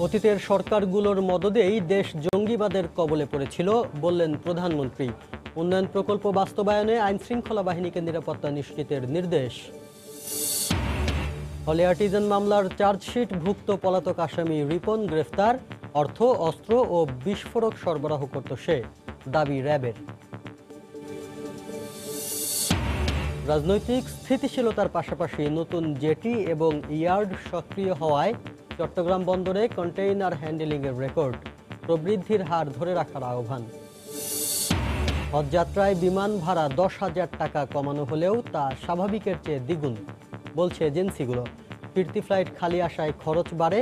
অতীতের সরকারগুলোর মদদেই দেশ জঙ্গিবাদের কবলে পড়েছিল বললেন প্রধানমন্ত্রী। উন্নয়ন প্রকল্প বাস্তবায়নে আইনশৃঙ্খলা বাহিনীকে নিরাপত্তা নিশ্চিতের নির্দেশ। হলি আর্টিজান মামলার চার্জশিট ভুক্ত পলাতক আসামি রিপন গ্রেফতার। অর্থ, অস্ত্র ও বিস্ফোরক সরবরাহ করত সে, দাবি র্যাবের। রাজনৈতিক স্থিতিশীলতার পাশাপাশি নতুন জেটি এবং ইয়ার্ড সক্রিয় হওয়ায় চট্টগ্রাম বন্দরে কন্টেইনার হ্যান্ডেলিংয়ের রেকর্ড, প্রবৃদ্ধির হার ধরে রাখার আহ্বান। হজযাত্রায় বিমান ভাড়া 10,000 টাকা কমানো হলেও তা স্বাভাবিকের চেয়ে দ্বিগুণ, বলছে এজেন্সিগুলো। ফিরতি ফ্লাইট খালি আসায় খরচ বাড়ে,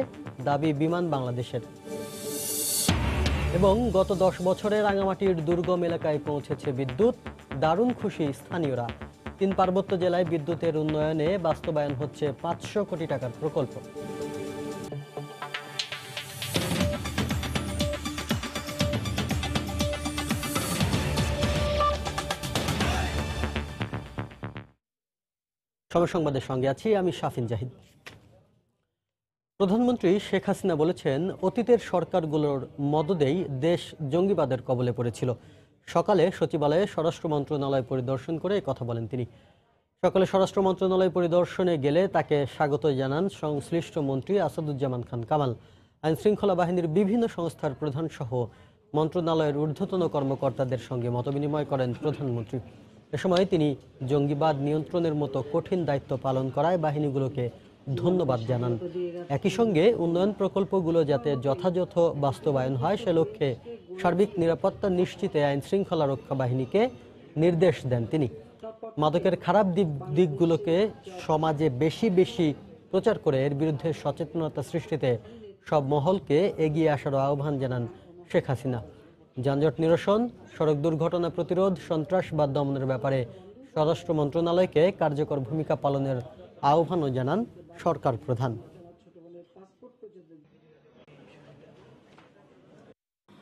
দাবি বিমান বাংলাদেশের। এবং গত 10 বছরে রাঙামাটির দুর্গম এলাকায় পৌঁছেছে বিদ্যুৎ, দারুণ খুশি স্থানীয়রা। 3 পার্বত্য জেলায় বিদ্যুতের উন্নয়নে বাস্তবায়ন হচ্ছে 500 কোটি টাকার প্রকল্প। সময় সংবাদের সঙ্গে আছি আমি শাফিন জাহিদ। প্রধানমন্ত্রী শেখ হাসিনা বলেছেন, অতীতের সরকারগুলোর মদদেই দেশ জঙ্গিবাদের কবলে পড়েছিল। সকালে সচিবালয়ে স্বরাষ্ট্র মন্ত্রণালয় পরিদর্শন করে কথা বলেন তিনি। সকালে স্বরাষ্ট্র মন্ত্রণালয় পরিদর্শনে গেলে তাকে স্বাগত জানান সংশ্লিষ্ট মন্ত্রী আসাদুজ্জামান খান কামাল। আইনশৃঙ্খলা বাহিনীর বিভিন্ন সংস্থার প্রধান সহ মন্ত্রণালয়ের ঊর্ধ্বতন কর্মকর্তাদের সঙ্গে মতবিনিময় করেন প্রধানমন্ত্রী। এ সময় তিনি জঙ্গিবাদ নিয়ন্ত্রণের মতো কঠিন দায়িত্ব পালন করায় বাহিনীগুলোকে ধন্যবাদ জানান। একই সঙ্গে উন্নয়ন প্রকল্পগুলো যাতে যথাযথ বাস্তবায়ন হয় সে লক্ষ্যে সার্বিক নিরাপত্তা নিশ্চিতে আইনশৃঙ্খলা রক্ষা বাহিনীকে নির্দেশ দেন তিনি। মাদকের খারাপ দিকগুলোকে সমাজে বেশি বেশি প্রচার করে এর বিরুদ্ধে সচেতনতা সৃষ্টিতে সব মহলকে এগিয়ে আসারও আহ্বান জানান শেখ হাসিনা। যানজট নিরসন, সড়ক দুর্ঘটনা প্রতিরোধ, সন্ত্রাসবাদ দমনের ব্যাপারে স্বরাষ্ট্র মন্ত্রণালয়কে কার্যকর ভূমিকা পালনের আহ্বানও জানান সরকার প্রধান।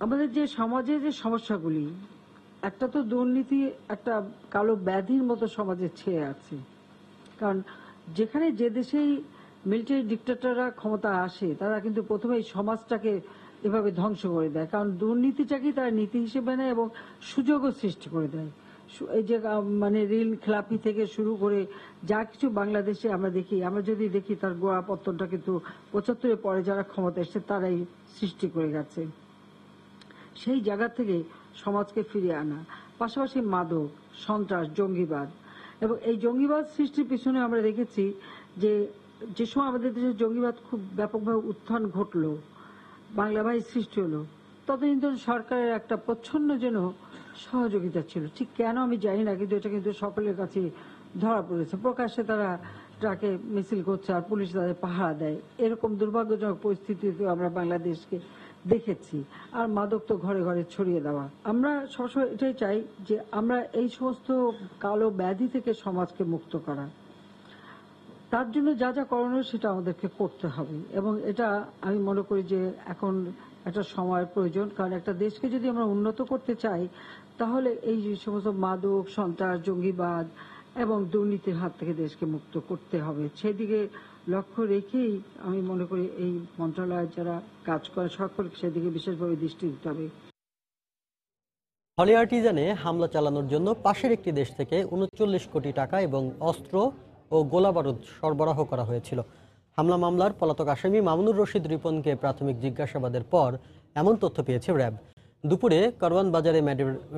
আমাদের যে সমাজে যে সমস্যাগুলি, একটা তো দুর্নীতি একটা কালো ব্যাধির মতো সমাজে ছেয়ে আছে। কারণ যেখানে যে দেশেই মিলিটারি ডিক্টেটররা ক্ষমতা আসে তারা কিন্তু প্রথমে এই সমাজটাকে এভাবে ধ্বংস করে দেয়। কারণ দুর্নীতিটাকেই তারা নীতি হিসেবে নেয় এবং সুযোগও সৃষ্টি করে দেয়। এই যে মানে ঋণ খেলাপি থেকে শুরু করে যা কিছু বাংলাদেশে আমরা দেখি, আমরা যদি দেখি তার গোড়াপত্তনটা কিন্তু 75-এর পরে যারা ক্ষমতা এসেছে তারাই সৃষ্টি করে গেছে। সেই জায়গা থেকে সমাজকে ফিরিয়ে আনা, পাশাপাশি মাদক, সন্ত্রাস, জঙ্গিবাদ এবং এই জঙ্গিবাদ সৃষ্টির পিছনে আমরা দেখেছি যে সময় আমাদের দেশে জঙ্গিবাদ খুব ব্যাপকভাবে উত্থান ঘটলো, বাংলা বাহিনী সৃষ্টি হলো, ততদিন তো সরকারের একটা প্রচ্ছন্ন যেন সহযোগিতা ছিল। ঠিক কেন আমি জানি না, কিন্তু এটা কিন্তু সকলের কাছে ধরা পড়েছে। প্রকাশ্যে তারা ট্রাকে মিছিল করছে আর পুলিশ তাদের পাহারা দেয়, এরকম দুর্ভাগ্যজনক পরিস্থিতিতে আমরা বাংলাদেশকে দেখেছি। আর মাদক তো ঘরে ঘরে ছড়িয়ে দেওয়া। আমরা সবসময় এটাই চাই যে আমরা এই সমস্ত কালো ব্যাধি থেকে সমাজকে মুক্ত করা, তার জন্য যা যা করণীয় সেটা আমাদেরকে করতে হবে। এবং এটা আমি মনে করি যে এখন একটা সময়ের প্রয়োজন। কারণ একটা দেশকে যদি আমরা উন্নত করতে চাই তাহলে এই যে সমস্ত মাদক, সন্ত্রাস, জঙ্গিবাদ এবং দুর্নীতির হাত থেকে দেশকে মুক্ত করতে হবে। সেদিকে লক্ষ্য রেখেই আমি মনে করি এই মন্ত্রণালয়ের যারা কাজ করে সকলকে সেদিকে বিশেষভাবে দৃষ্টি দিতে হবে। হলি আর্টিজানে হামলা চালানোর জন্য পাশের একটি দেশ থেকে 39 কোটি টাকা এবং অস্ত্র ও গোলাবারুদ সরবরাহ করা হয়েছিল। হামলা মামলার পলাতক আসামি মামুনুর রশিদ রিপনকে প্রাথমিক জিজ্ঞাসাবাদের পর এমন তথ্য পেয়েছে র্যাব। দুপুরে কারওয়ান বাজারে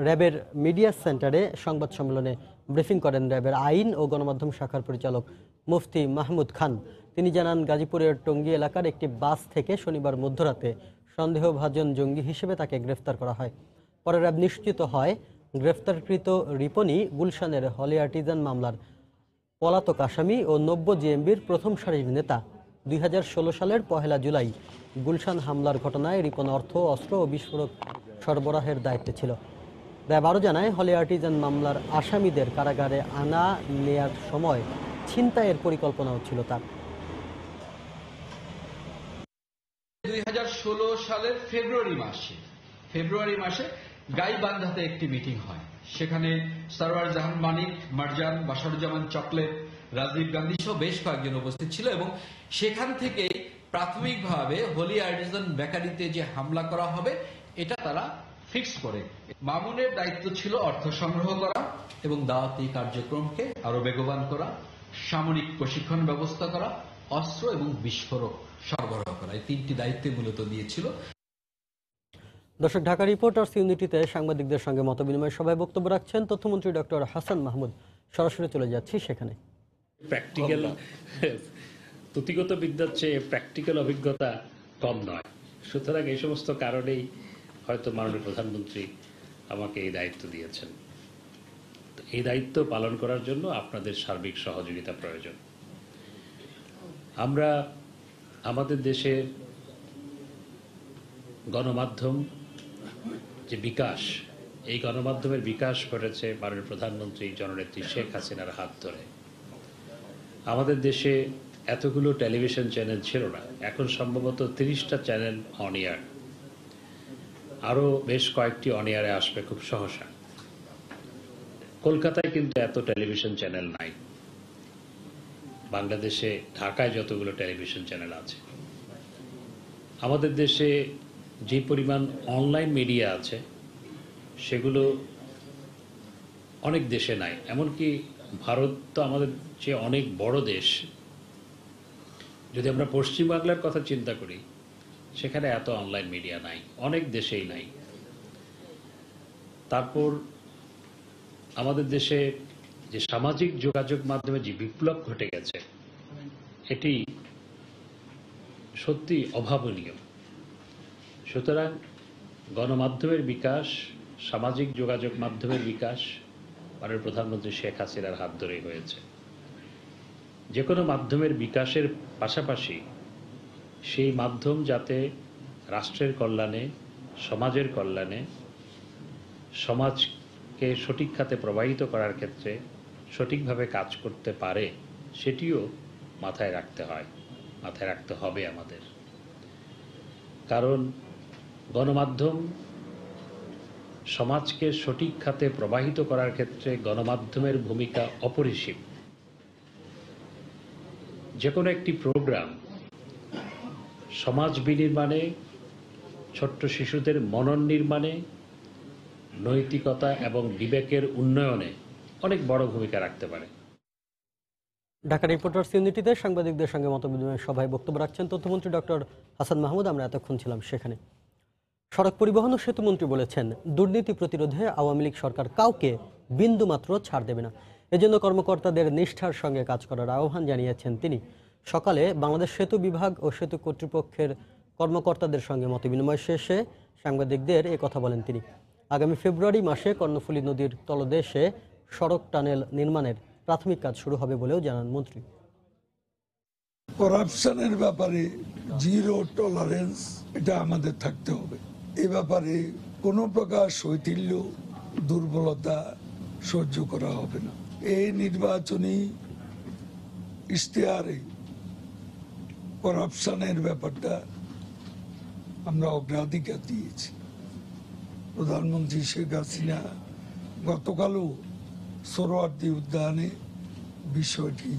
র্যাবের মিডিয়া সেন্টারে সংবাদ সম্মেলনে ব্রিফিং করেন র্যাবের আইন ও গণমাধ্যম শাখার পরিচালক মুফতি মাহমুদ খান। তিনি জানান, গাজীপুরের টঙ্গী এলাকার একটি বাস থেকে শনিবার মধ্যরাতে সন্দেহভাজন জঙ্গি হিসেবে তাকে গ্রেফতার করা হয়। পরে র্যাব নিশ্চিত হয় গ্রেফতারকৃত রিপনই গুলশানের হলি আর্টিজান মামলার পলাতক আসামি ও 90 জিএমবির প্রথম সারির নেতা। 2016 সালের 1 জুলাই গুলশান হামলার ঘটনায় রিপন অর্থ, অস্ত্র ও বিস্ফোরক সরবরাহের দায়িত্বে ছিল। র্যাব আরও জানায়, হলি আর্টিজান মামলার আসামিদের কারাগারে আনা নেয়ার সময় ছিনতাইয়ের পরিকল্পনাও ছিল তার। 2016 সালের ফেব্রুয়ারি মাসে গাইবান্ধাতে একটি মিটিং হয়। সেখানে সরওয়ার জাহান মানিক, মারজান, বাশারুজ্জামান চকলেট, রাজীব গান্ধী সহ বেশ কয়েকজন উপস্থিত ছিল এবং সেখান থেকে প্রাথমিকভাবে হোলি আর্টিজান বেকারিতে যে হামলা করা হবে এটা তারা ফিক্স করে। মামুনের দায়িত্ব ছিল অর্থ সংগ্রহ করা এবং দাওয়াতি কার্যক্রমকে আরো বেগবান করা, সামরিক প্রশিক্ষণ ব্যবস্থা করা, অস্ত্র এবং বিস্ফোরক সরবরাহ করা, এই 3টি দায়িত্ব মূলত দিয়েছিল। দর্শক, ঢাকা রিপোর্টার্স ইউনিটিতে সাংবাদিকদের সঙ্গে মতবিনিময় সভায় বক্তব্য রাখছেন তথ্যমন্ত্রী ডক্টর হাসান মাহমুদ। সরাসরি চলে যাচ্ছি সেখানে। প্র্যাকটিক্যাল পুঁথিগত বিদ্যার চেয়ে প্র্যাকটিক্যাল অভিজ্ঞতা কম নয়, সুতরাং এই সমস্ত কারণেই হয়তো মাননীয় প্রধানমন্ত্রী আমাকে এই দায়িত্ব দিয়েছেন। এই দায়িত্ব পালন করার জন্য আপনাদের সার্বিক সহযোগিতা প্রয়োজন। আমরা আমাদের দেশের গণমাধ্যম যে বিকাশ, এই গণমাধ্যমের বিকাশ ঘটেছে মাননীয় প্রধানমন্ত্রী জননেত্রী শেখ হাসিনার হাত ধরে। আমাদের দেশে এতগুলো টেলিভিশন চ্যানেল ছিল না, এখন সম্ভবত 30টা চ্যানেল অন এয়ার, আরও বেশ কয়েকটি অন এয়ারে আসবে খুব সহসা। কলকাতায় কিন্তু এত টেলিভিশন চ্যানেল নাই, বাংলাদেশে ঢাকায় যতগুলো টেলিভিশন চ্যানেল আছে। আমাদের দেশে যে পরিমাণ অনলাইন মিডিয়া আছে সেগুলো অনেক দেশে নাই, এমনকি ভারত তো আমাদের চেয়ে অনেক বড় দেশ। যদি আমরা পশ্চিমবাংলার কথা চিন্তা করি, সেখানে এত অনলাইন মিডিয়া নাই, অনেক দেশেই নাই। তারপর আমাদের দেশে যে সামাজিক যোগাযোগ মাধ্যমে যে বিপ্লব ঘটে গেছে, এটি সত্যি অভাবনীয়। সুতরাং গণমাধ্যমের বিকাশ, সামাজিক যোগাযোগ মাধ্যমের বিকাশ মাননীয় প্রধানমন্ত্রী শেখ হাসিনার হাত ধরেই হয়েছে। যে কোনো মাধ্যমের বিকাশের পাশাপাশি সেই মাধ্যম যাতে রাষ্ট্রের কল্যাণে, সমাজের কল্যাণে, সমাজকে সঠিক খাতে প্রবাহিত করার ক্ষেত্রে সঠিকভাবে কাজ করতে পারে, সেটিও মাথায় রাখতে হয়, মাথায় রাখতে হবে আমাদের। কারণ গণমাধ্যম সমাজকে সঠিক খাতে প্রবাহিত করার ক্ষেত্রে গণমাধ্যমের ভূমিকা অপরিসীম। যে কোনো একটি প্রোগ্রাম সমাজ বিনির্মাণে, ছোট্ট শিশুদের মনন নির্মাণে, নৈতিকতা এবং বিবেকের উন্নয়নে অনেক বড় ভূমিকা রাখতে পারে। ঢাকা রিপোর্টার্স ইউনিটিতে সাংবাদিকদের সঙ্গে মতবিনিময় সভায় বক্তব্য রাখছেন তথ্যমন্ত্রী ডক্টর হাসান মাহমুদ। আমরা এতক্ষণ ছিলাম সেখানে। সড়ক পরিবহন ও সেতুমন্ত্রী বলেছেন, দুর্নীতি প্রতিরোধে আওয়ামী লীগ সরকার কাউকে বিন্দুমাত্র ছাড় দেবে না। এজন্য কর্মকর্তাদের নিষ্ঠার সঙ্গে কাজ করার আহ্বান জানিয়েছেন তিনি। সকালে বাংলাদেশ সেতু বিভাগ ও সেতু কর্তৃপক্ষের কর্মকর্তাদের সঙ্গে মতবিনিময় শেষে সাংবাদিকদের এ কথা বলেন তিনি। আগামী ফেব্রুয়ারি মাসে কর্ণফুলী নদীর তলদেশে সড়ক টানেল নির্মাণের প্রাথমিক কাজ শুরু হবে বলেও জানান মন্ত্রী। করাপশনের ব্যাপারে জিরো টলারেন্স, এটা আমাদের থাকতে হবে। এ ব্যাপারে কোনো প্রকার শৈথিল্য, দুর্বলতা সহ্য করা হবে না। এই নির্বাচনী ইশতেহারে করাপশনের ব্যাপারটা আমরা অগ্রাধিকার দিয়েছি। প্রধানমন্ত্রী শেখ হাসিনা গতকালও সোহরাওয়ার্দী উদ্যানে বিষয়টি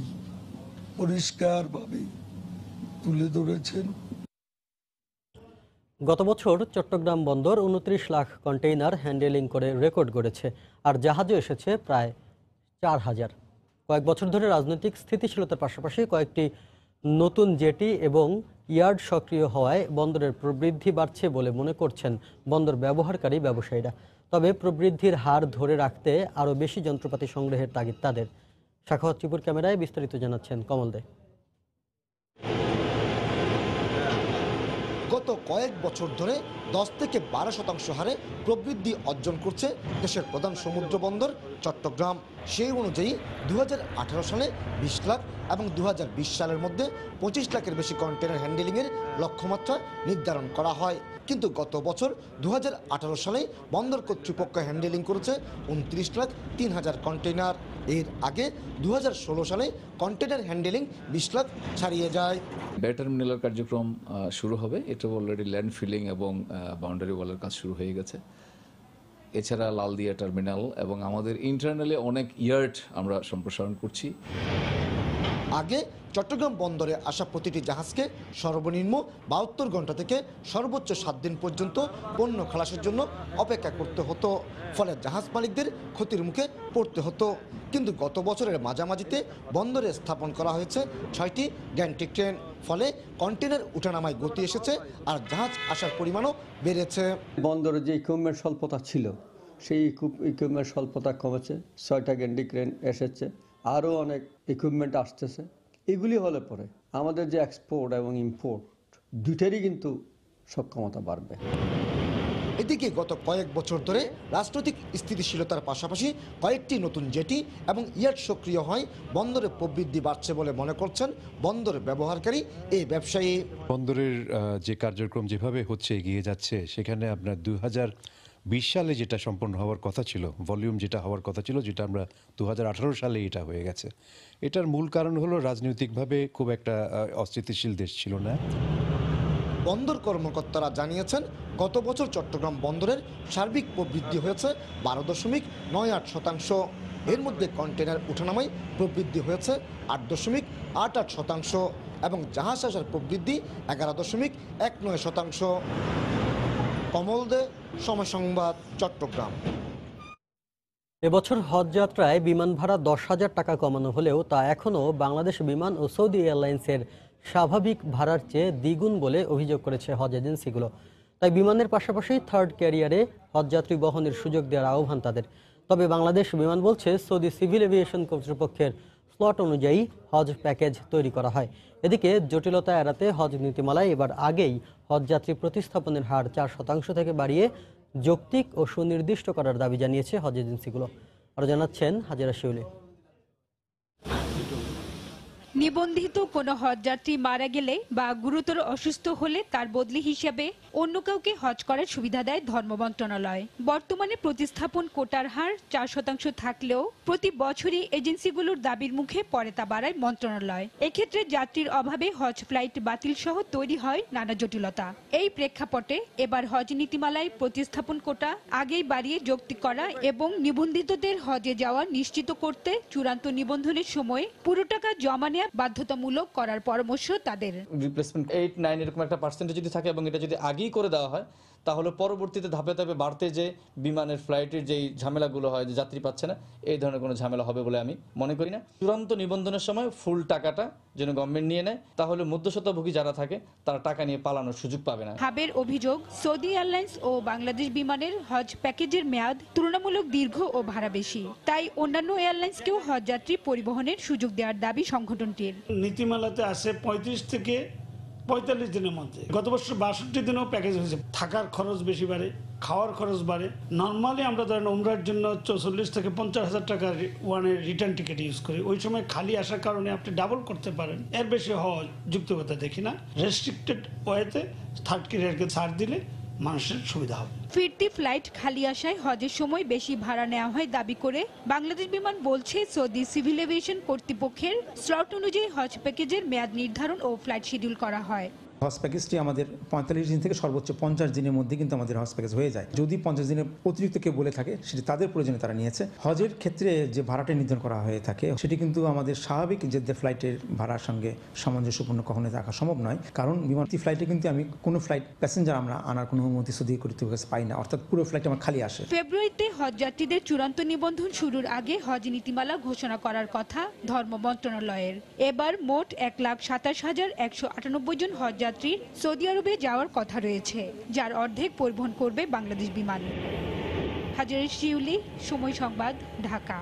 পরিষ্কারভাবে তুলে ধরেছেন। গত বছর চট্টগ্রাম বন্দর 29 লাখ কন্টেইনার হ্যান্ডেলিং করে রেকর্ড গড়েছে, আর জাহাজও এসেছে প্রায় 4000। কয়েক বছর ধরে রাজনৈতিক স্থিতিশীলতার পাশাপাশি কয়েকটি নতুন জেটি এবং ইয়ার্ড সক্রিয় হওয়ায় বন্দরের প্রবৃদ্ধি বাড়ছে বলে মনে করছেন বন্দর ব্যবহারকারী ব্যবসায়ীরা। তবে প্রবৃদ্ধির হার ধরে রাখতে আরও বেশি যন্ত্রপাতি সংগ্রহের তাগিদ তাদের। সাখাওয়াত চিপুর ক্যামেরায় বিস্তারিত জানাচ্ছেন কমল দে। গত কয়েক বছর ধরে 10 থেকে 12% হারে প্রবৃদ্ধি অর্জন করছে দেশের প্রধান সমুদ্র বন্দর চট্টগ্রাম। সেই অনুযায়ী 2018 সালে 20 লাখ এবং 2020 সালের মধ্যে 25 লাখের বেশি কন্টেনার হ্যান্ডেলিংয়ের লক্ষ্যমাত্রা নির্ধারণ করা হয়। কিন্তু গত বছর 2018 সালে বন্দর কর্তৃপক্ষ হ্যান্ডেলিং করেছে 29,03,000 কন্টেনার। এর আগে 2016 সালে কন্টেনার হ্যান্ডেলিং 20 লাখ ছাড়িয়ে যায়। বে টার্মিনালের কার্যক্রম শুরু হবে। এটা অলরেডি ল্যান্ড ফিলিং এবং বাউন্ডারি ওয়ালের কাজ শুরু হয়ে গেছে। এছাড়া লালদিয়া টার্মিনাল এবং আমাদের ইন্টারনালি অনেক ইয়ার্ড আমরা সম্প্রসারণ করছি। আগে চট্টগ্রাম বন্দরে আসা প্রতিটি জাহাজকে সর্বনিম্ন 72 ঘন্টা থেকে সর্বোচ্চ 7 দিন পর্যন্ত পণ্য খালাসের জন্য অপেক্ষা করতে হতো, ফলে জাহাজ মালিকদের ক্ষতির মুখে পড়তে হতো। কিন্তু গত বছরের মাঝামাঝিতে বন্দরে স্থাপন করা হয়েছে 6টি গ্যান্ট্রি ট্রেন, ফলে কন্টেনার উঠানামায় গতি এসেছে আর জাহাজ আসার পরিমাণও বেড়েছে। বন্দরে যে ইকুইপমেন্ট স্বল্পতা ছিল সেই ইকুইপমেন্ট স্বল্পতা কমেছে, 6টা গ্যান্ট্রি ট্রেন এসেছে, আরও অনেক ইকুইপমেন্ট আসতেছে। এগুলি হলে পরে আমাদের যে এক্সপোর্ট এবং ইম্পোর্ট দুইটারই কিন্তু সক্ষমতা বাড়বে। এদিকে গত কয়েক বছর ধরে রাজনৈতিক স্থিতিশীলতার পাশাপাশি কয়েকটি নতুন জেটি এবং ইয়ার্ড সক্রিয় হয় বন্দরে প্রবৃদ্ধি বাড়ছে বলে মনে করছেন বন্দর ব্যবহারকারী এই ব্যবসায়ী। বন্দরের যে কার্যক্রম যেভাবে হচ্ছে এগিয়ে যাচ্ছে, সেখানে আপনার 2020 সালে যেটা সম্পন্ন হওয়ার কথা ছিল, ভলিউম যেটা হওয়ার কথা ছিল, যেটা আমরা 2018 সালে এটা হয়ে গেছে। এটার মূল কারণ হলো রাজনৈতিকভাবে খুব একটা অস্থিতিশীল দেশ ছিল না। বন্দর কর্মকর্তারা জানিয়েছেন গত বছর চট্টগ্রাম বন্দরের সার্বিক প্রবৃদ্ধি হয়েছে 12.98%। এর মধ্যে কন্টেনার উঠানামায় প্রবৃদ্ধি হয়েছে 8.88% এবং জাহাজ আসার প্রবৃদ্ধি 11.19%। কমল দে, সময় সংবাদ, চট্টগ্রাম। এবছর হজ যাত্রায় বিমান ভাড়া 10,000 টাকা কমানো হলেও তা এখনও বাংলাদেশ বিমান ও সৌদি এয়ারলাইন্সের স্বাভাবিক ভাড়ার চেয়ে দ্বিগুণ বলে অভিযোগ করেছে হজ এজেন্সিগুলো। তাই বিমানের পাশাপাশি থার্ড ক্যারিয়ারে হজযাত্রী বহনের সুযোগ দেওয়ার আহ্বান তাদের। তবে বাংলাদেশ বিমান বলছে সৌদি সিভিল এভিয়েশন কর্তৃপক্ষের স্লট অনুযায়ী হজ প্যাকেজ তৈরি করা হয়। এদিকে জটিলতা এড়াতে হজ নীতিমালায় এবার আগেই হজযাত্রী প্রতিস্থাপনের হার 4% থেকে বাড়িয়ে যৌক্তিক ও সুনির্দিষ্ট করার দাবি জানিয়েছে হজ এজেন্সিগুলো। আরও জানাচ্ছেন হাজেরা শিউলি। নিবন্ধিত কোনো হজযাত্রী মারা গেলে বা গুরুতর অসুস্থ হলে তার বদলি হিসেবে অন্য কাউকে হজ করার সুবিধা দেয় ধর্ম মন্ত্রণালয়। বর্তমানে প্রতিস্থাপন কোটার হার 4% থাকলেও প্রতি বছরই এজেন্সিগুলোর দাবির মুখে পরে তা বাড়ায় মন্ত্রণালয়। এক্ষেত্রে যাত্রীর অভাবে হজ ফ্লাইট বাতিল সহ তৈরি হয় নানা জটিলতা। এই প্রেক্ষাপটে এবার হজ নীতিমালায় প্রতিস্থাপন কোটা আগেই বাড়িয়ে যৌক্তিক করা এবং নিবন্ধিতদের হজে যাওয়া নিশ্চিত করতে চূড়ান্ত নিবন্ধনের সময় পুরো টাকা জমা নেওয়া বাধ্যতামূলক করার পরামর্শ তাদের। রিপ্লেসমেন্ট 8-9 এরকম একটা পার্সেন্টেজ যদি থাকে এবং এটা যদি আগেই করে দেওয়া হয়, তাহলে পরবর্তীতে ধাপে ধাপে বাড়তে যে বিমানের ফ্লাইটের যেই ঝামেলাগুলো হয়, যে যাত্রী পাচ্ছে না, এই ধরনের কোনো ঝামেলা হবে বলে আমি মনে করি না। চূড়ান্ত নিবন্ধনের সময় ফুল টাকাটা যেন গভর্নমেন্ট নিয়ে নেয়, তাহলে মধ্যস্বত্বভোগী যারা থাকে তারা টাকা নিয়ে পালানোর সুযোগ পাবে না। হাবের অভিযোগ, সৌদি এয়ারলাইন্স ও বাংলাদেশ বিমানের হজ প্যাকেজের মেয়াদ তুলনামূলক দীর্ঘ ও ভাড়া বেশি। তাই অন্যান্য এয়ারলাইন্সকেও হজযাত্রী পরিবহনের সুযোগ দেওয়ার দাবি সংগঠনটির। নীতিমালাতে আছে 35 থেকে 45 দিনের মধ্যে। গত বছর 62 দিনও প্যাকেজ হয়েছে। থাকার খরচ বেশি বাড়ে, খাওয়ার খরচ বাড়ে। নর্মালি আমরা ধরেন উমরার জন্য 44 থেকে 50,000 টাকার ওয়ানের রিটার্ন টিকিট ইউজ করি। ওই সময় খালি আসার কারণে আপনি ডাবল করতে পারেন। এর বেশি হওয়া যুক্তিকতা দেখি না। রেস্ট্রিক্টেড ওয়েতে থার্ড ক্যারিয়ারকে ছাড় দিলে মানুষের সুবিধা হবে। ফিরতি ফ্লাইট খালি আসায় হজের সময় বেশি ভাড়া নেওয়া হয় দাবি করে বাংলাদেশ বিমান বলছে সৌদি সিভিল এভিয়েশন কর্তৃপক্ষের স্লট অনুযায়ী হজ প্যাকেজের মেয়াদ নির্ধারণ ও ফ্লাইট শিডিউল করা হয়। হজ প্যাকেজটি আমাদের 45 দিন থেকে সর্বোচ্চ 50 দিনের মধ্যে কিন্তু আমাদের হজ প্যাকেজ হয়ে যায়। যদি 50 দিনের অতিরিক্ত কেউ বলে থাকে, সেটি তাদের প্রয়োজনে তারা নিয়েছে। হজের ক্ষেত্রে যে ভাড়াটি নির্ধারণ করা হয়ে থাকে সেটি কিন্তু আমাদের স্বাভাবিক যে ফ্লাইটের ভাড়ার সঙ্গে সামঞ্জস্যপূর্ণ কখনোই রাখা সম্ভব নয়, কারণ বিমানটি ফ্লাইটে কিন্তু আমি কোনো ফ্লাইট প্যাসেঞ্জার আমরা আনার কোনো অনুমতি সৌদি কর্তৃপক্ষ পাই না, অর্থাৎ পুরো ফ্লাইট আমার খালি আসে। ফেব্রুয়ারিতে হজযাত্রীদের চূড়ান্ত নিবন্ধন শুরুর আগে হজ নীতিমালা ঘোষণা করার কথা ধর্ম মন্ত্রণালয়ের। এবার মোট 1,27,198 জন হজযাত্রীর সৌদি আরবে যাওয়ার কথা রয়েছে, যার অর্ধেক পরিবহন করবে বাংলাদেশ বিমান। হাজেরা শিউলি, সময় সংবাদ, ঢাকা।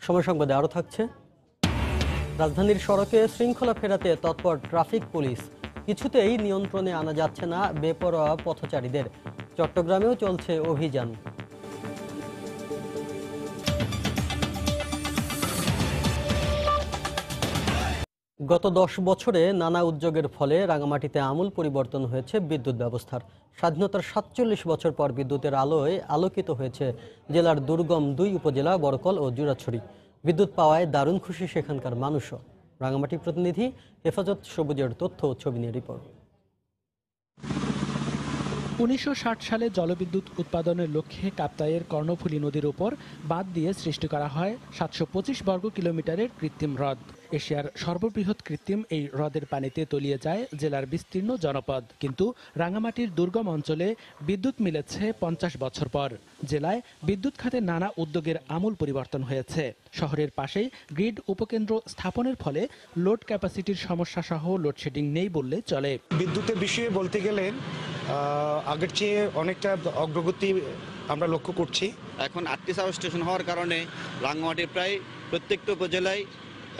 সময় সংবাদে আরও থাকছে, রাজধানীর সড়কে শৃঙ্খলা ফেরাতে তৎপর ট্রাফিক পুলিশ। কিছুতেই নিয়ন্ত্রণে আনা যাচ্ছে না বেপরোয়া পথচারীদের। চট্টগ্রামেও চলছে অভিযান। গত 10 বছরে নানা উদ্যোগের ফলে রাঙামাটিতে আমূল পরিবর্তন হয়েছে বিদ্যুৎ ব্যবস্থার। স্বাধীনতার 47 বছর পর বিদ্যুতের আলোয় আলোকিত হয়েছে জেলার দুর্গম 2 উপজেলা বরকল ও জুরাছড়ি। বিদ্যুৎ পাওয়ায় দারুণ খুশি সেখানকার মানুষও। রাঙামাটি প্রতিনিধি হেফাজত সবুজের তথ্য ও ছবি নিয়ে রিপোর্ট। 1960 সালে জলবিদ্যুৎ উৎপাদনের লক্ষ্যে কাপ্তাইয়ের কর্ণফুলী নদীর উপর বাঁধ দিয়ে সৃষ্টি করা হয় 725 বর্গ কিলোমিটারের কৃত্রিম হ্রদ। এশিয়ার সর্ববৃহৎ কৃত্রিম এই হ্রদের পানিতে তলিয়ে যায় জেলার বিস্তীর্ণ জনপদ। কিন্তু রাঙামাটির দুর্গম অঞ্চলে বিদ্যুৎ মিলেছে 50 বছর পর। জেলায় বিদ্যুৎ খাতে নানা উদ্যোগের আমূল পরিবর্তন হয়েছে। শহরের পাশেই গ্রিড উপকেন্দ্র স্থাপনের ফলে লোড ক্যাপাসিটির সমস্যা সহ লোডশেডিং নেই বললে চলে। বিদ্যুতের বিষয়ে বলতে গেলে আগের চেয়ে অনেকটা অগ্রগতি আমরা লক্ষ্য করছি। এখন 8টি সাব স্টেশন হওয়ার কারণে রাঙ্গামাটির প্রায় প্রত্যেকটা উপজেলায়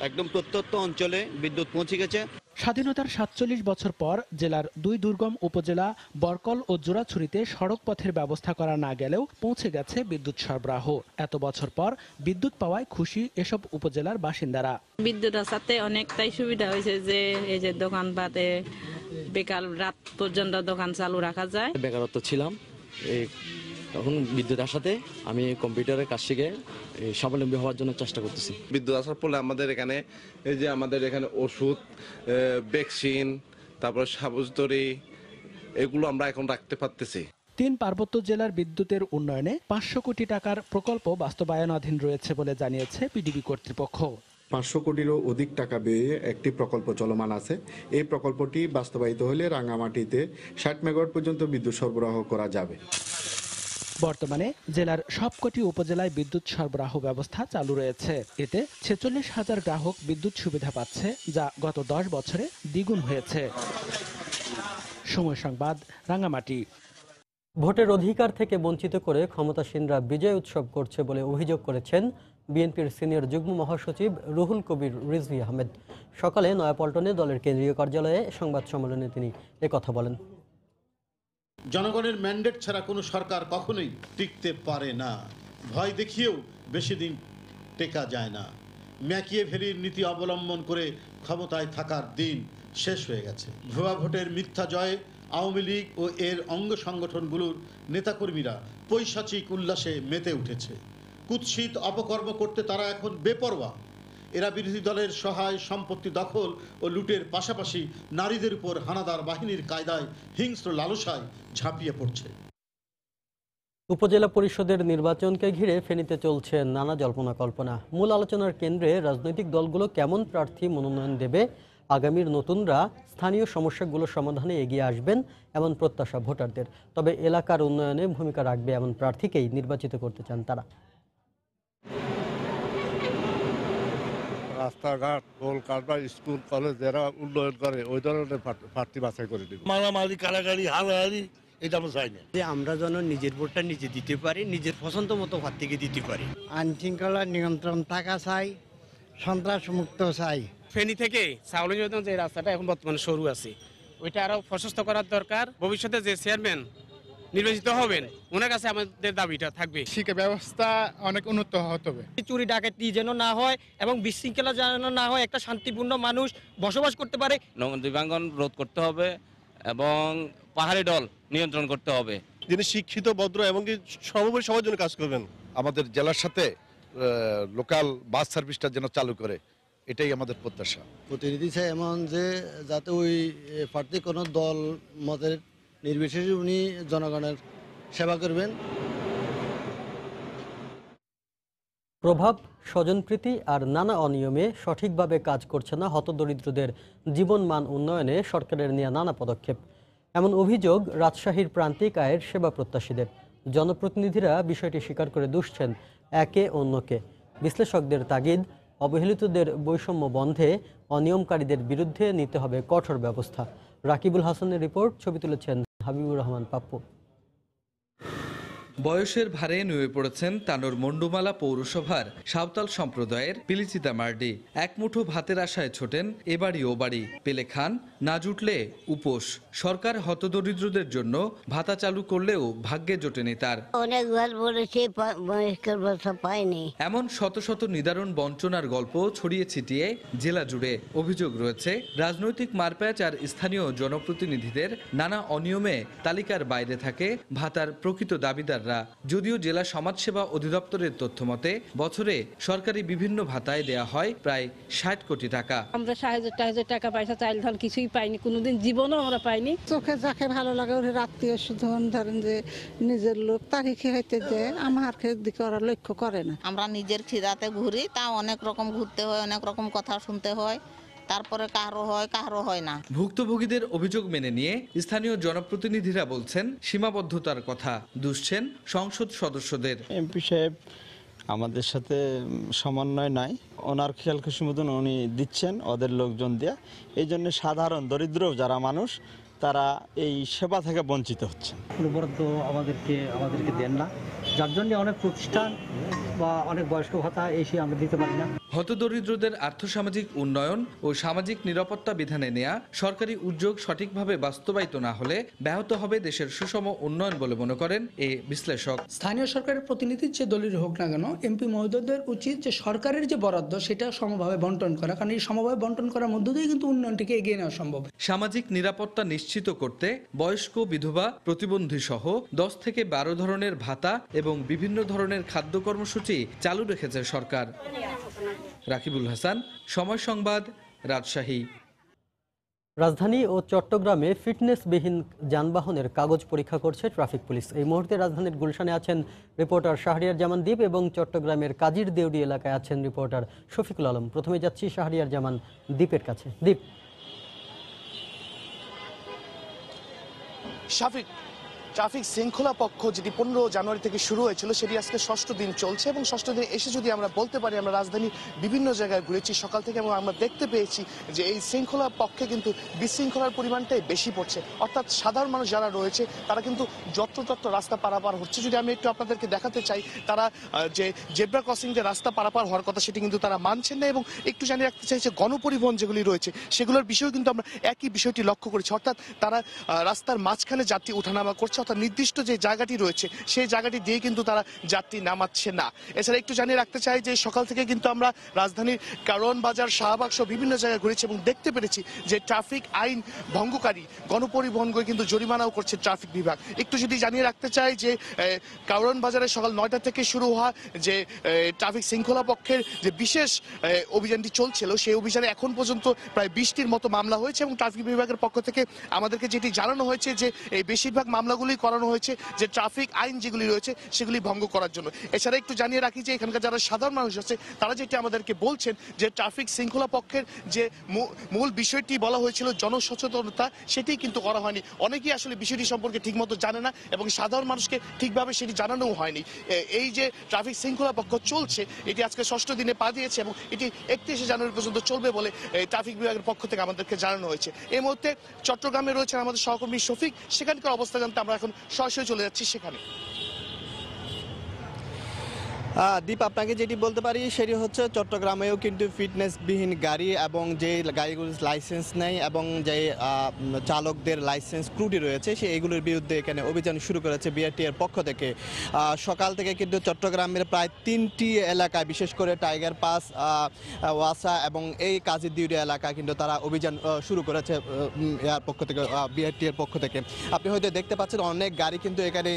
একদম প্রত্যন্ত অঞ্চলে বিদ্যুৎ পৌঁছে গেছে। স্বাধীনতার 47 বছর পর জেলার 2 দুর্গম উপজেলা বরকল ও জোড়াছড়িতে সড়ক পথের ব্যবস্থা করা না গেলেও পৌঁছে গেছে বিদ্যুৎ সরবরাহ। এত বছর পর বিদ্যুৎ পাওয়ায় খুশি এসব উপজেলার বাসিন্দারা। বিদ্যুৎ আসাতে অনেকটাই সুবিধা হয়েছে যে এই যে দোকানপাটে বিকাল রাত পর্যন্ত দোকান চালু রাখা যায়। বেকারত্ব ছিলাম, তখন বিদ্যুৎ আসাতে আমি কম্পিউটারের কাজ শিখে স্বাবলম্বী হওয়ার জন্য চেষ্টা করতেছি। বিদ্যুৎ আসার ফলে আমাদের এখানে এই যে আমাদের এখানে ওষুধ, ভ্যাকসিন, তারপর সাবুজদড়ি এগুলো আমরা এখন রাখতে পারতেছি। 3 পার্বত্য জেলার বিদ্যুতের উন্নয়নে 500 কোটি টাকার প্রকল্প বাস্তবায়নাধীন রয়েছে বলে জানিয়েছে পিডিবি কর্তৃপক্ষ। 500 কোটিরও অধিক টাকা ব্যয়ে একটি প্রকল্প চলমান আছে। এই প্রকল্পটি বাস্তবায়িত হলে রাঙ্গামাটিতে 60 মেগাওয়াট পর্যন্ত বিদ্যুৎ সরবরাহ করা যাবে। বর্তমানে জেলার সবকটি উপজেলায় বিদ্যুৎ সরবরাহ ব্যবস্থা চালু রয়েছে। এতে 46,000 গ্রাহক বিদ্যুৎ সুবিধা পাচ্ছে, যা গত 10 বছরে দ্বিগুণ হয়েছে। সময় সংবাদ, রাঙ্গামাটি। ভোটের অধিকার থেকে বঞ্চিত করে ক্ষমতাসীনরা বিজয় উৎসব করছে বলে অভিযোগ করেছেন বিএনপির সিনিয়র যুগ্ম মহাসচিব রুহুল কবির রিজভী আহমেদ। সকালে নয়াপল্টনে দলের কেন্দ্রীয় কার্যালয়ে সংবাদ সম্মেলনে তিনি একথা বলেন। জনগণের ম্যান্ডেট ছাড়া কোনো সরকার কখনোই টিকতে পারে না। ভয় দেখিয়েও বেশি দিন টেকা যায় না। ম্যাকিয়েভেলির নীতি অবলম্বন করে ক্ষমতায় থাকার দিন শেষ হয়ে গেছে। ভুয়া ভোটের মিথ্যা জয়ে আওয়ামী লীগ ও এর অঙ্গ সংগঠনগুলোর নেতাকর্মীরা পৈশাচিক উল্লাসে মেতে উঠেছে। কুৎসিত অপকর্ম করতে তারা এখন বেপরোয়া। এরা বিরোধী দলের সহায় সম্পত্তি দখল ও লুটের পাশাপাশি নারীদের উপর হানাদার বাহিনীর কায়দায় হিংস্র লালসায় ঝাঁপিয়ে পড়ছে। উপজেলা পরিষদের নির্বাচনকে ঘিরে ফেনীতে চলছে নানা জল্পনা কল্পনা। মূল আলোচনার কেন্দ্রে রাজনৈতিক দলগুলো কেমন প্রার্থী মনোনয়ন দেবে, আগামীর নতুনরা স্থানীয় সমস্যাগুলো সমাধানে এগিয়ে আসবেন এমন প্রত্যাশা ভোটারদের। তবে এলাকার উন্নয়নে ভূমিকা রাখবে এমন প্রার্থীকেই নির্বাচিত করতে চান তারা। রাস্তাঘাট, টোল কারবার, স্কুল কলেজ যারা উন্নয়ন করে ওই ধরনের প্রার্থী বাছাই করে দিব। মারামারি, কারাগারি, হারাহারি এটা আমরা চাই না। আমরা যেন নিজের ভোটটা নিজে দিতে পারি, নিজের পছন্দ মতো প্রার্থীকে দিতে পারি। আইন শৃঙ্খলা নিয়ন্ত্রণ থাকা চাই, সন্ত্রাস মুক্ত চাই। ফেনী থেকে চাউলি যে রাস্তাটা এখন বর্তমানে সরু আছে, ওইটা আরো প্রশস্ত করার দরকার। ভবিষ্যতে যে চেয়ারম্যান নির্বাচিত হবেন ওনার কাছে আমাদের দাবিটা থাকবে। শিক্ষা ব্যবস্থা অনেক উন্নত হতে হবে। চুরি ডাকাতি যেন না হয় এবং বিশৃঙ্খলা যেন না হয়, একটা শান্তিপূর্ণ মানুষ বসবাস করতে পারে। দিবাঙ্গন রোধ করতে হবে এবং পাহাড়ি দল নিয়ন্ত্রণ করতে হবে। যিনি শিক্ষিত, ভদ্র এবং সর্বোপরি সবার জন্য কাজ করবেন। আমাদের জেলার সাথে লোকাল বাস সার্ভিসটা যেন চালু করে, এটাই আমাদের প্রত্যাশা। প্রতিনিধি চাই এমন যে যাতে ওই প্রার্থী কোনো দল মতের নির্বিশেষে উনি জনগণের সেবা করবেন। প্রভাব, স্বজনপ্রীতি আর নানা অনিয়মে সঠিকভাবে কাজ করছে না হতদরিদ্রদের জীবনমান উন্নয়নে সরকারের নেওয়া নানা পদক্ষেপ, এমন অভিযোগ রাজশাহীর প্রান্তিক আয়ের সেবা প্রত্যাশীদের। জনপ্রতিনিধিরা বিষয়টি স্বীকার করে দুষছেন একে অন্যকে। বিশ্লেষকদের তাগিদ, অবহেলিতদের বৈষম্য বন্ধে অনিয়মকারীদের বিরুদ্ধে নিতে হবে কঠোর ব্যবস্থা। রাকিবুল হাসানের রিপোর্ট, ছবি তুলেছেন হাবিবুর রহমান পাপ্পু। বয়সের ভারে নুয়ে পড়েছেন তানোর মন্ডুমালা পৌরসভার সাঁওতাল সম্প্রদায়ের পিলিচিতা মার্ডি। এক মুঠো ভাতের আশায় ছোটেন এবাড়ি ও বাড়ি, পেলে খান, না জুটলে উপোস। সরকার হতদরিদ্রদের জন্য ভাতা চালু করলেও ভাগ্যে জোটেনি তার। অনেকবার বলেছি পাইনি। এমন শত শত নিদারুণ বঞ্চনার গল্প ছড়িয়ে ছিটিয়ে জেলা জুড়ে। অভিযোগ রয়েছে রাজনৈতিক মারপ্যাচ আর স্থানীয় জনপ্রতিনিধিদের নানা অনিয়মে তালিকার বাইরে থাকে ভাতার প্রকৃত দাবিদার। ভোটাররা। যদিও জেলা সমাজসেবা অধিদপ্তরের তথ্য মতে বছরে সরকারি বিভিন্ন ভাতায় দেয়া হয় প্রায় 60 কোটি টাকা। আমরা সাহায্য টাকা পয়সা চাইল ধান কিছুই পাইনি, কোনোদিন জীবনও আমরা পাইনি। চোখে যাকে ভালো লাগে ওর আত্মীয় স্বজন ধরেন যে নিজের লোক তারিখে হইতে যে আমার দিকে ওরা লক্ষ্য করে না। আমরা নিজের খিদাতে ঘুরি, তা অনেক রকম ঘুরতে হয়, অনেক রকম কথা শুনতে হয়, তারপরে কারো হয় না। ভুক্তভোগীদের অভিযোগ মেনে নিয়ে স্থানীয় জনপ্রতিনিধিরা বলছেন সীমাবদ্ধতার কথা দুষছেন সংসদ সদস্যদের। এমপি সাহেব আমাদের সাথে সমন্বয় নাই, ওনার খেয়াল খুশি মতন উনি দিচ্ছেন ওদের লোকজন দিয়ে, এই জন্য সাধারণ দরিদ্র যারা মানুষ তারা এই সেবা থেকে বঞ্চিত হচ্ছে। কোনো বরাদ্দ আমাদেরকে দেন না, যার জন্য অনেক প্রতিষ্ঠান বা অনেক বয়স্ক ভাতা এসে আমরা দিতে পারি না। হতদরিদ্রদের আর্থসামাজিক উন্নয়ন ও সামাজিক নিরাপত্তা বিধানে নেয়া সরকারি উদ্যোগ সঠিকভাবে বাস্তবায়িত না হলে ব্যাহত হবে দেশের সুষম উন্নয়ন বলে মনে করেন এ বিশ্লেষক। স্থানীয় সরকারের প্রতিনিধি যে দলের হোক না কেন, এমপি মহোদয়দের উচিত যে সরকারের যে বরাদ্দ সেটা সমভাবে বন্টন করা, কারণ এই সমভাবে বন্টন করার মধ্য দিয়ে কিন্তু উন্নয়নটিকে এগিয়ে নেওয়া সম্ভব। সামাজিক নিরাপত্তা নিশ্চিত করতে বয়স্ক, বিধবা, প্রতিবন্ধী সহ 10 থেকে 12 ধরনের ভাতা এবং বিভিন্ন ধরনের খাদ্য কর্মসূচি চালু রেখেছে সরকার। রাকিবুল হাসান, সময় সংবাদ, রাজশাহী। রাজধানী ও চট্টগ্রামে ফিটনেসবিহীন যানবাহনের কাগজ পরীক্ষা করছে ট্রাফিক পুলিশ। এই মুহূর্তে রাজধানীর গুলশানে আছেন রিপোর্টার শাহরিয়ার জামান দ্বীপ এবং চট্টগ্রামের কাজির দেউড়ি এলাকায় আছেন রিপোর্টার শফিকুল আলম। প্রথমে যাচ্ছি শাহরিয়ার জামান দ্বীপের কাছে। দ্বীপ, শাফিক, ট্রাফিক শৃঙ্খলা পক্ষ যেটি 15 জানুয়ারি থেকে শুরু হয়েছিল সেটি আজকে 6ষ্ঠ দিন চলছে এবং 6ষ্ঠ দিন এসে যদি আমরা বলতে পারি আমরা রাজধানীর বিভিন্ন জায়গায় ঘুরেছি সকাল থেকে এবং আমরা দেখতে পেয়েছি যে এই শৃঙ্খলা পক্ষে কিন্তু বিশৃঙ্খলার পরিমাণটাই বেশি পড়ছে, অর্থাৎ সাধারণ মানুষ যারা রয়েছে তারা কিন্তু যত্র রাস্তা পারাপার হচ্ছে। যদি আমি একটু আপনাদেরকে দেখাতে চাই, তারা যে জেব্রা ক্রসিং যে রাস্তা পারাপার হওয়ার কথা সেটি কিন্তু তারা মানছেন না এবং একটু জানিয়ে রাখতে চাই যে গণপরিবহন যেগুলি রয়েছে সেগুলোর বিষয়েও কিন্তু আমরা একই বিষয়টি লক্ষ্য করেছি, অর্থাৎ তারা রাস্তার মাঝখানে যাত্রী ওঠানামা করছে, অর্থাৎ নির্দিষ্ট যে জায়গাটি রয়েছে সেই জায়গাটি দিয়ে কিন্তু তারা যাত্রী নামাচ্ছে না। এছাড়া একটু জানিয়ে রাখতে চাই যে সকাল থেকে কিন্তু আমরা রাজধানীর কারওয়ান বাজার, শাহবাগ সহ বিভিন্ন জায়গায় ঘুরেছি এবং দেখতে পেরেছি যে ট্রাফিক আইন ভঙ্গকারী গণপরিবহনকে কিন্তু জরিমানাও করছে ট্রাফিক বিভাগ। একটু যদি জানিয়ে রাখতে চাই যে কারওয়ান বাজারে সকাল 9টা থেকে শুরু হওয়া যে ট্রাফিক শৃঙ্খলা পক্ষের যে বিশেষ অভিযানটি চলছিল সেই অভিযানে এখন পর্যন্ত প্রায় 20টির মতো মামলা হয়েছে এবং ট্রাফিক বিভাগের পক্ষ থেকে আমাদেরকে যেটি জানানো হয়েছে যে এই বেশিরভাগ মামলাগুলি করানো হয়েছে যে ট্রাফিক আইন যেগুলি রয়েছে সেগুলি ভঙ্গ করার জন্য। এছাড়া একটু জানিয়ে রাখি যে এখানকার যারা সাধারণ মানুষ আছে তারা যেটি আমাদেরকে বলছেন যে ট্রাফিক শৃঙ্খলা পক্ষের যে মূল বিষয়টি বলা হয়েছিল জনসচেতনতা, সেটি কিন্তু করা হয়নি। অনেকেই আসলে বিষয়টি সম্পর্কে ঠিকমতো জানে না এবং সাধারণ মানুষকে ঠিকভাবে সেটি জানানোও হয়নি। এই যে ট্রাফিক শৃঙ্খলা পক্ষ চলছে এটি আজকে 6ষ্ঠ দিনে পা দিয়েছে এবং এটি 31শে জানুয়ারি পর্যন্ত চলবে বলে ট্রাফিক বিভাগের পক্ষ থেকে আমাদেরকে জানানো হয়েছে। এই মুহূর্তে চট্টগ্রামে রয়েছেন আমাদের সহকর্মী শফিক, সেখানকার অবস্থা জানতে আমরা এখন সরাসরি চলে যাচ্ছি সেখানে। দীপ, আপনাকে যেটি বলতে পারি সেটি হচ্ছে চট্টগ্রামেও কিন্তু ফিটনেসবিহীন গাড়ি এবং যে গাড়িগুলোর লাইসেন্স নেই এবং যে চালকদের লাইসেন্স ত্রুটি রয়েছে এগুলোর বিরুদ্ধে এখানে অভিযান শুরু করেছে বিআরটি এর পক্ষ থেকে। সকাল থেকে কিন্তু চট্টগ্রামের প্রায় 3টি এলাকায়, বিশেষ করে টাইগার পাস, ওয়াসা এবং এই কাজির দিউড়ি এলাকা কিন্তু তারা অভিযান শুরু করেছে এর পক্ষ থেকে, বিআরটি এর পক্ষ থেকে। আপনি হয়তো দেখতে পাচ্ছেন অনেক গাড়ি কিন্তু এখানে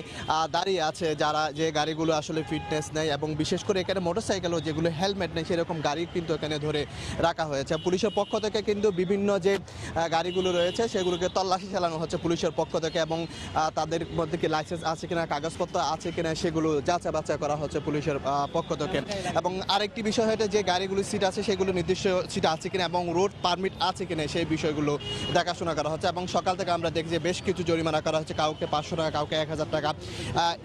দাঁড়িয়ে আছে, যারা যে গাড়িগুলো আসলে ফিটনেস নেই এবং বিশেষ করে এখানে মোটরসাইকেলও যেগুলো হেলমেট নেই সেরকম গাড়ি কিন্তু এখানে ধরে রাখা হয়েছে। পুলিশের পক্ষ থেকে কিন্তু বিভিন্ন যে গাড়িগুলো রয়েছে সেগুলোকে তল্লাশি চালানো হচ্ছে পুলিশের পক্ষ থেকে এবং তাদের মধ্যে কি লাইসেন্স আছে কিনা, কাগজপত্র আছে কিনা সেগুলো যাচাই বাছাই করা হচ্ছে পুলিশের পক্ষ থেকে। এবং আরেকটি বিষয় হচ্ছে যে গাড়িগুলো সিট আছে সেগুলো নির্দিষ্ট সিট আছে কিনা এবং রোড পারমিট আছে কিনা সেই বিষয়গুলো দেখাশোনা করা হচ্ছে। এবং সকাল থেকে আমরা দেখি যে বেশ কিছু জরিমানা করা হচ্ছে, কাউকে 500 টাকা, কাউকে 1000 টাকা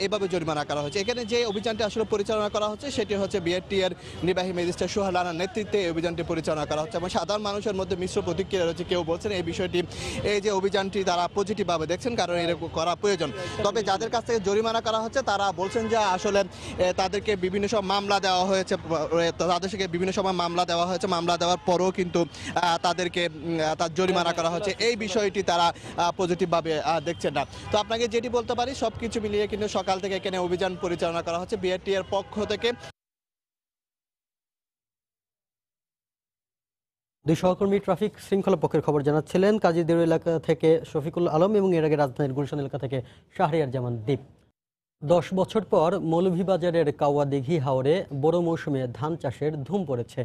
এভাবে জরিমানা করা হচ্ছে। এখানে যে অভিযানটি আসলে পরিচালনা করা হচ্ছে সেটি হচ্ছে বিআরটি এর নির্বাহী ম্যাজিস্ট্রেট সোহেল রানার নেতৃত্বে এই অভিযানটি পরিচালনা করা হচ্ছে এবং সাধারণ মানুষের মধ্যে মিশ্র প্রতিক্রিয়া রয়েছে। কেউ বলছেন এই বিষয়টি, এই যে অভিযানটি তারা পজিটিভভাবে দেখছেন, কারণ এরকম করা প্রয়োজন। তবে যাদের কাছ থেকে জরিমানা করা হচ্ছে তারা বলছেন যে আসলে তাদেরকে বিভিন্ন সব মামলা দেওয়া হয়েছে, তাদেরকে বিভিন্ন সময় মামলা দেওয়া হয়েছে, মামলা দেওয়ার পরেও কিন্তু তাদেরকে তার জরিমানা করা হচ্ছে, এই বিষয়টি তারা পজিটিভভাবে দেখছেন না। তো আপনাকে যেটি বলতে পারি সব কিছু মিলিয়ে কিন্তু সকাল থেকে এখানে অভিযান পরিচালনা করা হচ্ছে বিআরটি এর পক্ষ থেকে। দুই সহকর্মী ট্রাফিক শৃঙ্খলা পক্ষের খবর জানাচ্ছিলেন কাজীদের এলাকা থেকে শফিকুল আলম এবং এর আগে রাজধানীর গুলশান এলাকা থেকে শাহরিয়ার জামান দ্বীপ। 10 বছর পর মৌলভীবাজারের কাওয়াদিঘি হাওরে বড় মৌসুমে ধান চাষের ধুম পড়েছে।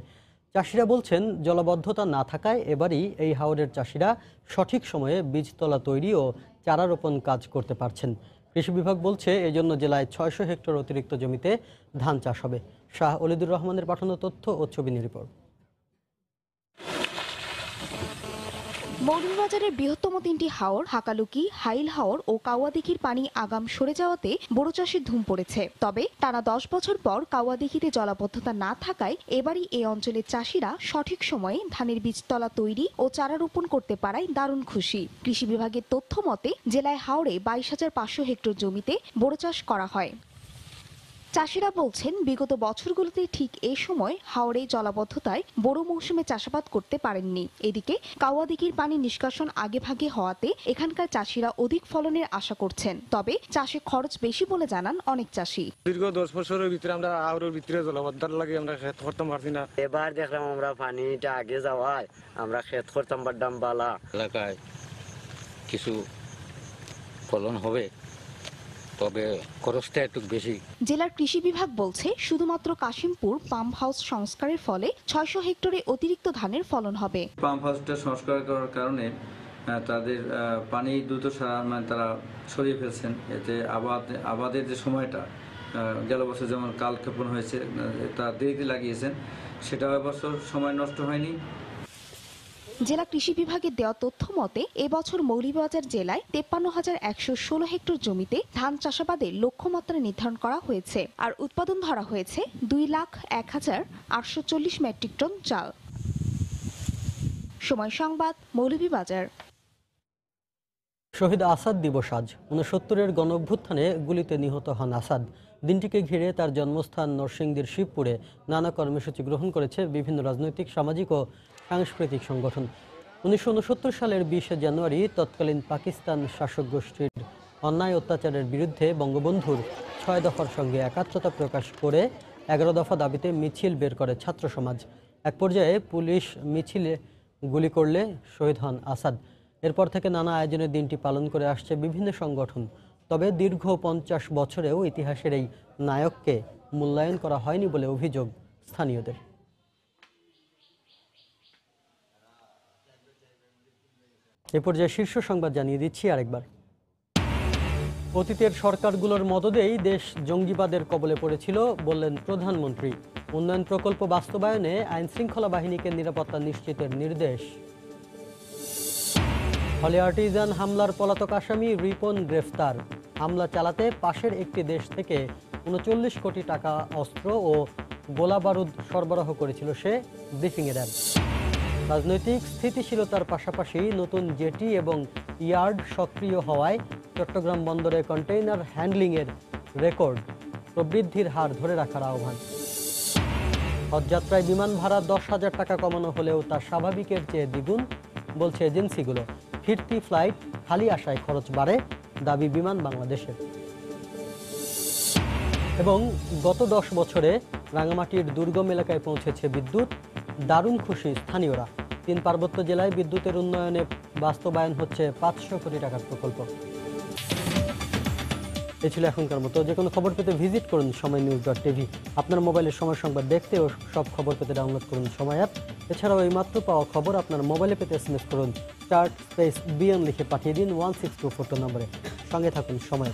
চাষিরা বলছেন জলাবদ্ধতা না থাকায় এবারই এই হাওরের চাষিরা সঠিক সময়ে বীজতলা তৈরি ও চারা রোপণ কাজ করতে পারছেন। কৃষি বিভাগ বলছে এজন্য জেলায় 600 হেক্টর অতিরিক্ত জমিতে ধান চাষ হবে। শাহ অলিদুর রহমানের পাঠানো তথ্য ও ছবি নিয়ে রিপোর্ট। মৌলভীবাজারের বৃহত্তম 3টি হাওর হাকালুকি, হাইল হাওর ও কাওয়াদিঘির পানি আগাম সরে যাওয়াতে বড় চাষের ধুম পড়েছে। তবে টানা 10 বছর পর কাওয়াদিঘিতে জলাবদ্ধতা না থাকায় এবারই এই অঞ্চলের চাষিরা সঠিক সময়ে ধানের বীজতলা তৈরি ও চারা রোপণ করতে পারায় দারুণ খুশি। কৃষি বিভাগের তথ্য মতে জেলায় হাওরে 22,500 হেক্টর জমিতে বড় চাষ করা হয়। চাষিরা বলছেন বিগত বছরগুলোতে ঠিক এই সময় হাওরে জলাবদ্ধতায় বড় মৌসুমে চাষাবাদ করতে পারেননি। এদিকে কাওয়াদিঘির পানি নিষ্কাশন আগেভাগে হওয়াতে এখানকার চাষিরা অধিক ফলনের আশা করছেন। তবে চাষে খরচ বেশি বলে জানান অনেক চাষি। দীর্ঘ 10 বছরের ভিতরে আমরা হাওরের ভিতরে জলাবদ্ধতার লাগে আমরা ক্ষেত করতে পারছি না। এবার দেখলাম আমরা পানিটা আগে যাওয়ায় আমরা ক্ষেত করতাম পারতাম বালা এলাকায় কিছু ফলন হবে, তবে খরচটা একটু বেশি। জেলার কৃষি বিভাগ বলছে শুধুমাত্র কাশিমপুর পাম্প হাউস সংস্কারের ফলে 600 হেক্টরে অতিরিক্ত ধানের ফলন হবে। পাম্প হাউসটা সংস্কার করার কারণে তাদের পানি দ্রুত তারা সরিয়ে ফেলছেন। এতে আবাদের যে সময়টা গেল বছর যেমন কালক্ষেপণ হয়েছে তা দেরিতে লাগিয়েছেন, সেটা এবছর সময় নষ্ট হয়নি। জেলা কৃষি বিভাগের দেওয়া তথ্য মতে এবছর মৌলভীবাজার জেলায় 53,116 হেক্টর জমিতে ধান চাষাবাদের লক্ষ্যমাত্রা নির্ধারণ করা হয়েছে। আর উৎপাদন ধরা হয়েছে 2,01,840 মেট্রিক টন চাল। সময় সংবাদ, মৌলভীবাজার। শহীদ আসাদ দিবস আজ। 69-এর গণঅভ্যুত্থানে গুলিতে নিহত হন আসাদ। দিনটিকে ঘিরে তার জন্মস্থান নরসিংদীর শিবপুরে নানা কর্মসূচি গ্রহণ করেছে বিভিন্ন রাজনৈতিক, সামাজিক ও সাংস্কৃতিক সংগঠন। 1969 সালের 20 জানুয়ারি তৎকালীন পাকিস্তান শাসক গোষ্ঠীর অন্যায় অত্যাচারের বিরুদ্ধে বঙ্গবন্ধুর 6 দফার সঙ্গে একাত্মতা প্রকাশ করে 11 দফা দাবিতে মিছিল বের করে ছাত্র সমাজ। এক পর্যায়ে পুলিশ মিছিলে গুলি করলে শহীদ হন আসাদ। এরপর থেকে নানা আয়োজনে দিনটি পালন করে আসছে বিভিন্ন সংগঠন। তবে দীর্ঘ 50 বছরেও ইতিহাসের এই নায়ককে মূল্যায়ন করা হয়নি বলে অভিযোগ স্থানীয়দের। এ পর্যায়ে শীর্ষ সংবাদ জানিয়ে দিচ্ছি আরেকবার। অতীতের সরকারগুলোর মদদেই দেশ জঙ্গিবাদের কবলে পড়েছিল বললেন প্রধানমন্ত্রী। উন্নয়ন প্রকল্প বাস্তবায়নে আইন শৃঙ্খলা বাহিনীকে নিরাপত্তা নিশ্চিতের নির্দেশ। হলি আর্টিজান হামলার পলাতক আসামি রিপন গ্রেফতার। হামলা চালাতে পাশের একটি দেশ থেকে 39 কোটি টাকা অস্ত্র ও গোলা বারুদ সরবরাহ করেছিল সে, ব্রিফিংয়ে দেন। রাজনৈতিক স্থিতিশীলতার পাশাপাশি নতুন জেটি এবং ইয়ার্ড সক্রিয় হওয়ায় চট্টগ্রাম বন্দরে কন্টেইনার হ্যান্ডলিংয়ের রেকর্ড প্রবৃদ্ধির হার ধরে রাখার আহ্বান। হজযাত্রায় বিমান ভাড়া 10,000 টাকা কমানো হলেও তা স্বাভাবিকের চেয়ে দ্বিগুণ বলছে এজেন্সিগুলো। ফিরতি ফ্লাইট খালি আসায় খরচ বাড়ে, দাবি বিমান বাংলাদেশের। এবং গত 10 বছরে রাঙামাটির দুর্গম এলাকায় পৌঁছেছে বিদ্যুৎ। দারুণ খুশি স্থানীয়রা। 3 পার্বত্য জেলায় বিদ্যুতের উন্নয়নে বাস্তবায়ন হচ্ছে 500 কোটি টাকার প্রকল্প। এই ছিল এখনকার মতো। যে কোনো খবর পেতে ভিজিট করুন সময়নিউজ.tv। আপনার মোবাইলের সময় সংবাদ দেখতে ও সব খবর পেতে ডাউনলোড করুন সময় অ্যাপ। এছাড়াও এই মাত্র পাওয়া খবর আপনার মোবাইলে পেতে SMS করুন *BN লিখে পাঠিয়ে দিন 16242 নম্বরে। সঙ্গে থাকুন সময়।